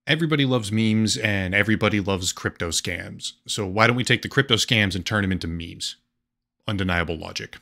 Everybody loves memes and everybody loves crypto scams. So why don't we take the crypto scams and turn them into memes? Undeniable logic.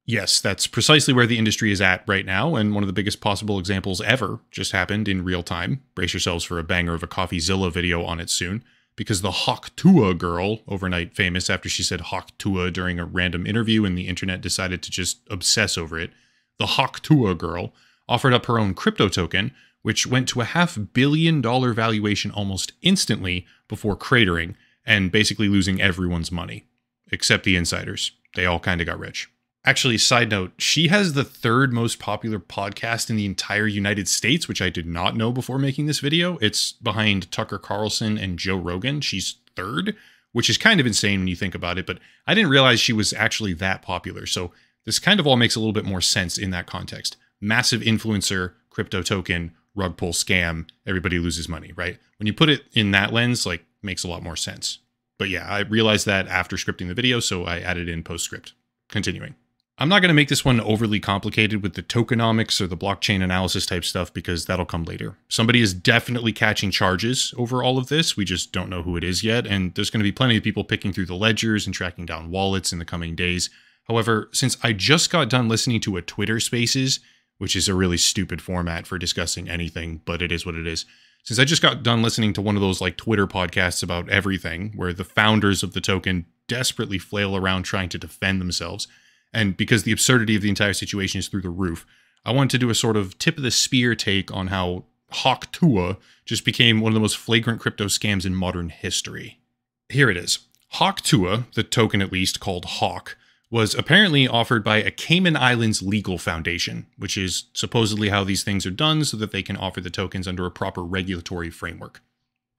Yes, that's precisely where the industry is at right now, and one of the biggest possible examples ever just happened in real time. Brace yourselves for a banger of a CoffeeZilla video on it soon, because the Hawk Tuah girl, overnight famous after she said Hawk Tuah during a random interview and the internet decided to just obsess over it, the Hawk Tuah girl offered up her own crypto token, which went to a $500 million valuation almost instantly before cratering and basically losing everyone's money, except the insiders. They all kind of got rich. Actually, side note, she has the third most popular podcast in the entire United States, which I did not know before making this video. It's behind Tucker Carlson and Joe Rogan. She's third, which is kind of insane when you think about it, but I didn't realize she was actually that popular. So this kind of all makes a little bit more sense in that context. Massive influencer, crypto token, rug pull scam, everybody loses money, right? When you put it in that lens, like, makes a lot more sense. But yeah, I realized that after scripting the video, so I added in postscript. Continuing. I'm not going to make this one overly complicated with the tokenomics or the blockchain analysis type stuff because that'll come later. Somebody is definitely catching charges over all of this. We just don't know who it is yet, and there's going to be plenty of people picking through the ledgers and tracking down wallets in the coming days. However, since I just got done listening to a Twitter Spaces, which is a really stupid format for discussing anything, but it is what it is. Since I just got done listening to one of those like Twitter podcasts about everything, where the founders of the token desperately flail around trying to defend themselves, and because the absurdity of the entire situation is through the roof, I wanted to do a sort of tip of the spear take on how Hawk Tuah just became one of the most flagrant crypto scams in modern history. Here it is. Hawk Tuah, the token at least called Hawk, was apparently offered by a Cayman Islands legal foundation, which is supposedly how these things are done so that they can offer the tokens under a proper regulatory framework.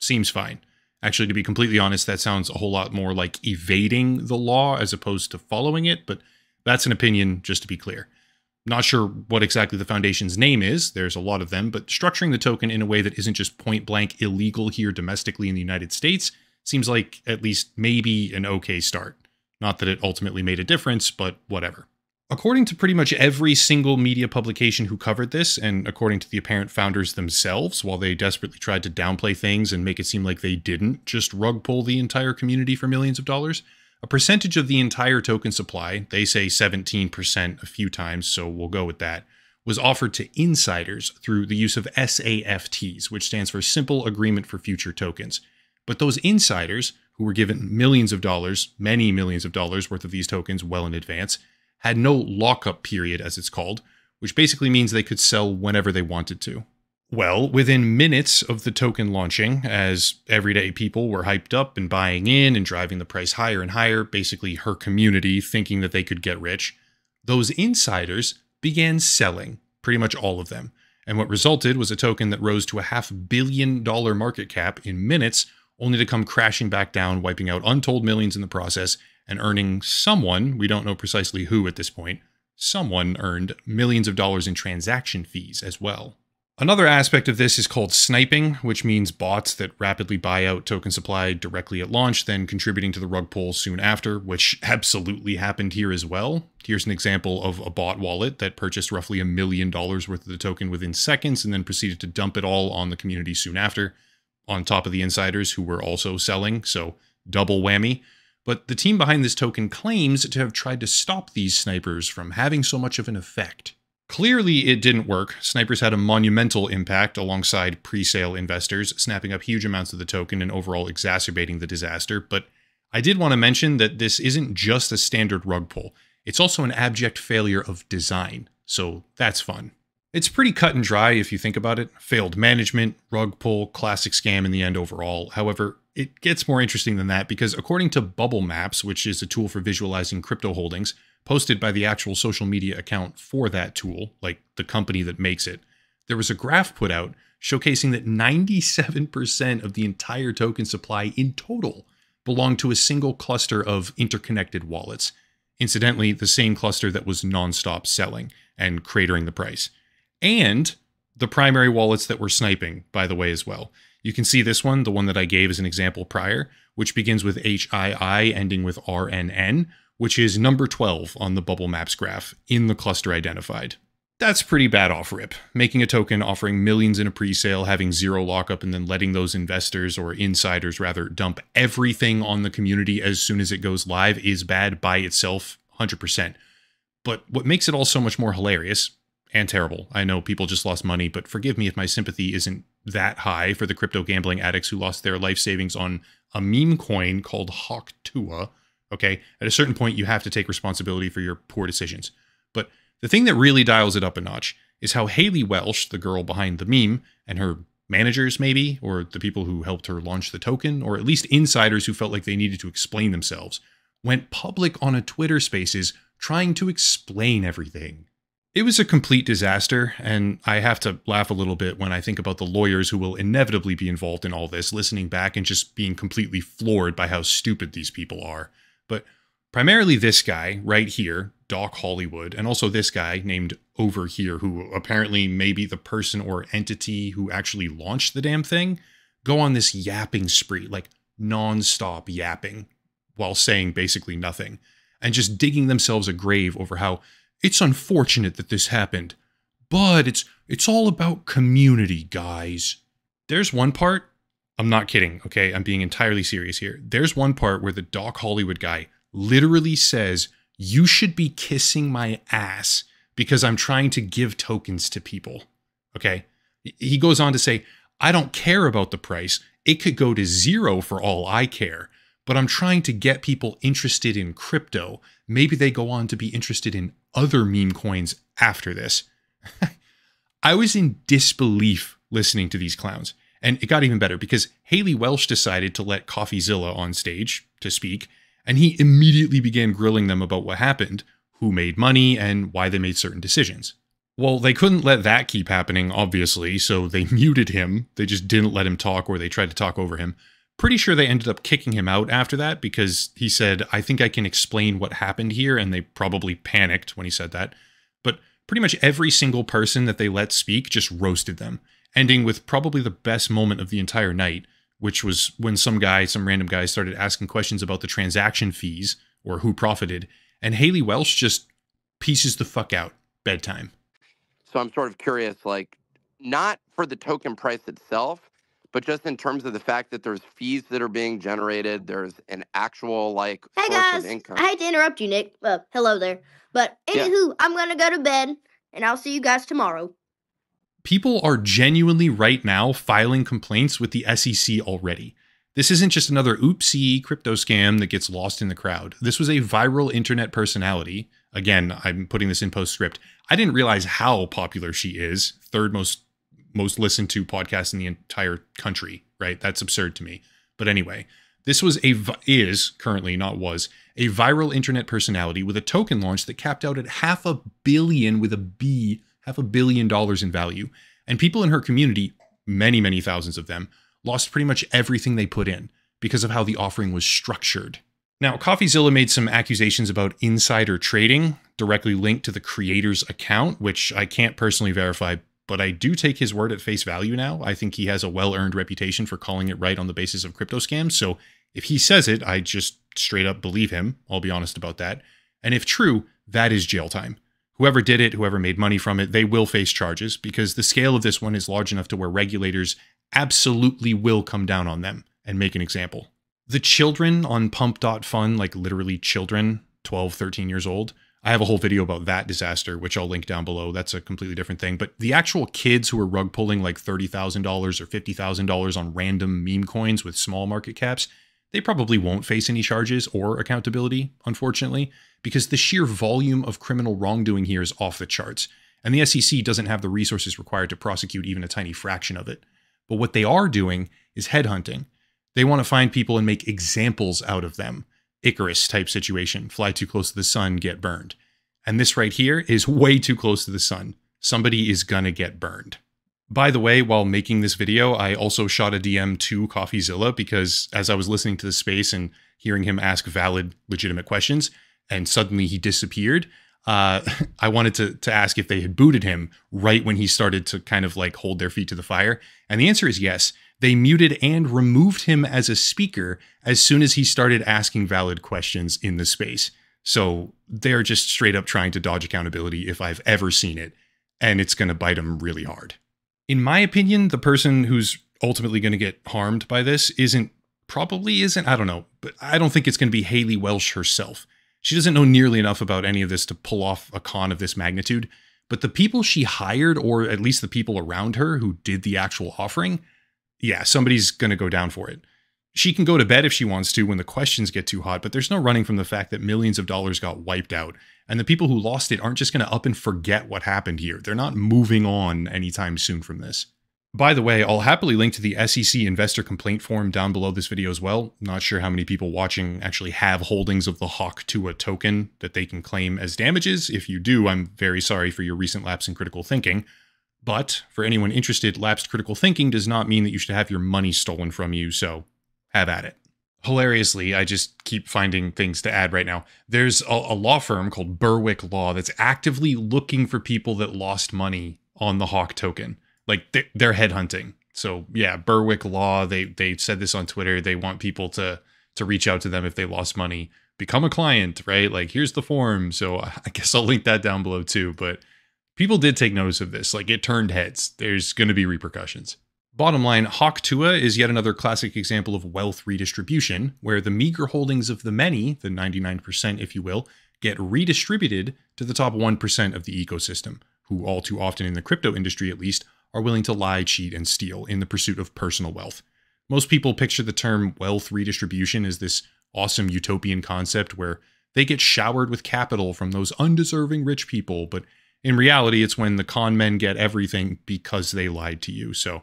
Seems fine. Actually, to be completely honest, that sounds a whole lot more like evading the law as opposed to following it, but that's an opinion, just to be clear. Not sure what exactly the foundation's name is, there's a lot of them, but structuring the token in a way that isn't just point blank illegal here domestically in the United States seems like at least maybe an okay start. Not that it ultimately made a difference, but whatever. According to pretty much every single media publication who covered this, and according to the apparent founders themselves, while they desperately tried to downplay things and make it seem like they didn't just rug pull the entire community for millions of dollars, a percentage of the entire token supply, they say 17% a few times, so we'll go with that, was offered to insiders through the use of SAFTs, which stands for Simple Agreement for Future Tokens. But those insiders, who were given millions of dollars, many millions of dollars worth of these tokens well in advance, had no lockup period, as it's called, which basically means they could sell whenever they wanted to. Well, within minutes of the token launching, as everyday people were hyped up and buying in and driving the price higher and higher, basically her community thinking that they could get rich, those insiders began selling, pretty much all of them. And what resulted was a token that rose to a $500 million market cap in minutes, only to come crashing back down, wiping out untold millions in the process, and earning someone, we don't know precisely who at this point, someone earned millions of dollars in transaction fees as well. Another aspect of this is called sniping, which means bots that rapidly buy out token supply directly at launch, then contributing to the rug pull soon after, which absolutely happened here as well. Here's an example of a bot wallet that purchased roughly $1 million worth of the token within seconds and then proceeded to dump it all on the community soon after, on top of the insiders who were also selling, so double whammy. But the team behind this token claims to have tried to stop these snipers from having so much of an effect. Clearly, it didn't work. Snipers had a monumental impact alongside pre-sale investors, snapping up huge amounts of the token and overall exacerbating the disaster. But I did want to mention that this isn't just a standard rug pull. It's also an abject failure of design. So that's fun. It's pretty cut and dry if you think about it. Failed management, rug pull, classic scam in the end overall. However, it gets more interesting than that because according to Bubble Maps, which is a tool for visualizing crypto holdings, posted by the actual social media account for that tool, like the company that makes it, there was a graph put out showcasing that 97% of the entire token supply in total belonged to a single cluster of interconnected wallets. Incidentally, the same cluster that was non-stop selling and cratering the price. And the primary wallets that were sniping, by the way, as well. You can see this one, the one that I gave as an example prior, which begins with HII ending with RNN, which is number 12 on the Bubble Maps graph in the cluster identified. That's pretty bad off rip. Making a token, offering millions in a pre-sale, having zero lockup, and then letting those investors, or insiders rather, dump everything on the community as soon as it goes live is bad by itself, 100%. But what makes it all so much more hilarious and terrible, I know people just lost money, but forgive me if my sympathy isn't that high for the crypto gambling addicts who lost their life savings on a meme coin called Hawk Tuah. Okay, at a certain point, you have to take responsibility for your poor decisions. But the thing that really dials it up a notch is how Haley Welsh, the girl behind the meme, and her managers maybe, or the people who helped her launch the token, or at least insiders who felt like they needed to explain themselves, went public on a Twitter Spaces trying to explain everything. It was a complete disaster, and I have to laugh a little bit when I think about the lawyers who will inevitably be involved in all this, listening back and just being completely floored by how stupid these people are. But primarily this guy right here, Doc Hollywood, and also this guy named Over Here, who apparently may be the person or entity who actually launched the damn thing, go on this yapping spree, like non-stop yapping, while saying basically nothing, and just digging themselves a grave over how it's unfortunate that this happened, but it's all about community, guys. There's one part, I'm not kidding, okay? I'm being entirely serious here. There's one part where the Doc Hollywood guy literally says, "You should be kissing my ass because I'm trying to give tokens to people." Okay? He goes on to say, "I don't care about the price. It could go to zero for all I care. But I'm trying to get people interested in crypto. Maybe they go on to be interested in other meme coins after this." I was in disbelief listening to these clowns. And it got even better because Haley Welsh decided to let CoffeeZilla on stage to speak, and he immediately began grilling them about what happened, who made money, and why they made certain decisions. Well, they couldn't let that keep happening, obviously, so they muted him. They just didn't let him talk, or they tried to talk over him. Pretty sure they ended up kicking him out after that because he said, "I think I can explain what happened here," and they probably panicked when he said that. But pretty much every single person that they let speak just roasted them, ending with probably the best moment of the entire night, which was when some random guy started asking questions about the transaction fees or who profited, and Haley Welsh just pieces the fuck out. Bedtime. So I'm sort of curious, like, not for the token price itself, but just in terms of the fact that there's fees that are being generated, there's an actual, like, Hey source guys, of income. I hate to interrupt you, Nick. Hello there. But anywho, I'm gonna go to bed, and I'll see you guys tomorrow. People are genuinely right now filing complaints with the SEC already. This isn't just another oopsie crypto scam that gets lost in the crowd. This was a viral internet personality. Again, I'm putting this in postscript. I didn't realize how popular she is. Third most listened to podcast in the entire country, right? That's absurd to me. But anyway, this was is currently, not was, a viral internet personality with a token launch that capped out at $500 million with a B, $500 million in value. And people in her community, many, many thousands of them, lost pretty much everything they put in because of how the offering was structured. Now, CoffeeZilla made some accusations about insider trading directly linked to the creator's account, which I can't personally verify, but I do take his word at face value now. I think he has a well-earned reputation for calling it right on the basis of crypto scams. So if he says it, I just straight up believe him. I'll be honest about that. And if true, that is jail time. Whoever did it, whoever made money from it, they will face charges because the scale of this one is large enough to where regulators absolutely will come down on them and make an example. The children on pump.fun, like literally children, 12, 13 years old, I have a whole video about that disaster, which I'll link down below. That's a completely different thing. But the actual kids who are rug pulling like $30,000 or $50,000 on random meme coins with small market caps, they probably won't face any charges or accountability, unfortunately, because the sheer volume of criminal wrongdoing here is off the charts. And the SEC doesn't have the resources required to prosecute even a tiny fraction of it. But what they are doing is headhunting. They want to find people and make examples out of them. Icarus type situation, fly too close to the sun, get burned. And this right here is way too close to the sun. Somebody is gonna get burned. By the way, while making this video, I also shot a DM to CoffeeZilla because as I was listening to the space and hearing him ask valid, legitimate questions, and suddenly he disappeared, I wanted to ask if they had booted him right when he started to kind of like hold their feet to the fire. And the answer is yes. They muted and removed him as a speaker as soon as he started asking valid questions in the space. So they're just straight up trying to dodge accountability if I've ever seen it. and it's going to bite them really hard. In my opinion, the person who's ultimately going to get harmed by this probably isn't, I don't know, but I don't think it's going to be Haley Welsh herself. She doesn't know nearly enough about any of this to pull off a con of this magnitude, but the people she hired, or at least the people around her who did the actual offering, yeah, somebody's going to go down for it. She can go to bed if she wants to when the questions get too hot, but there's no running from the fact that millions of dollars got wiped out, and the people who lost it aren't just going to up and forget what happened here. They're not moving on anytime soon from this. By the way, I'll happily link to the SEC investor complaint form down below this video as well. Not sure how many people watching actually have holdings of the Hawk Tuah token that they can claim as damages. If you do, I'm very sorry for your recent lapse in critical thinking. But for anyone interested, lapsed critical thinking does not mean that you should have your money stolen from you, so have at it. Hilariously, I just keep finding things to add right now. There's a law firm called Berwick Law that's actively looking for people that lost money on the Hawk token. Like, they're headhunting. So yeah, Berwick Law, they said this on Twitter. They want people to reach out to them if they lost money. Become a client, right? Like, here's the form. So I guess I'll link that down below too. But people did take notice of this. Like, it turned heads. There's going to be repercussions. Bottom line, Hawk Tuah is yet another classic example of wealth redistribution, where the meager holdings of the many, the 99% if you will, get redistributed to the top 1% of the ecosystem, who all too often in the crypto industry at least, are willing to lie, cheat, and steal in the pursuit of personal wealth. Most people picture the term wealth redistribution as this awesome utopian concept where they get showered with capital from those undeserving rich people, but in reality, it's when the con men get everything because they lied to you. So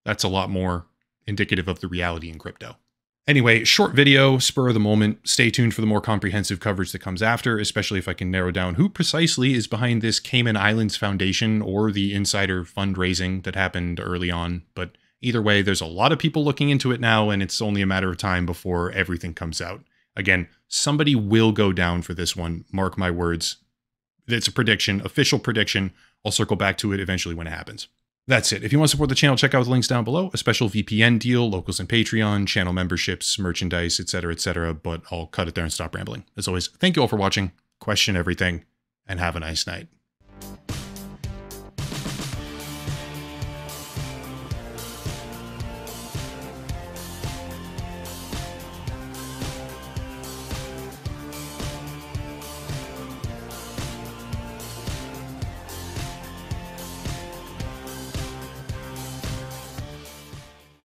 that's a lot more indicative of the reality in crypto. Anyway, short video, spur of the moment. Stay tuned for the more comprehensive coverage that comes after, especially if I can narrow down who precisely is behind this Cayman Islands Foundation or the insider fundraising that happened early on. But either way, there's a lot of people looking into it now, and it's only a matter of time before everything comes out. Again, somebody will go down for this one. Mark my words. It's a prediction, official prediction. I'll circle back to it eventually when it happens. That's it. If you want to support the channel, check out the links down below. A special VPN deal, locals and Patreon, channel memberships, merchandise, etc., etc. But I'll cut it there and stop rambling. As always, thank you all for watching. Question everything, and have a nice night.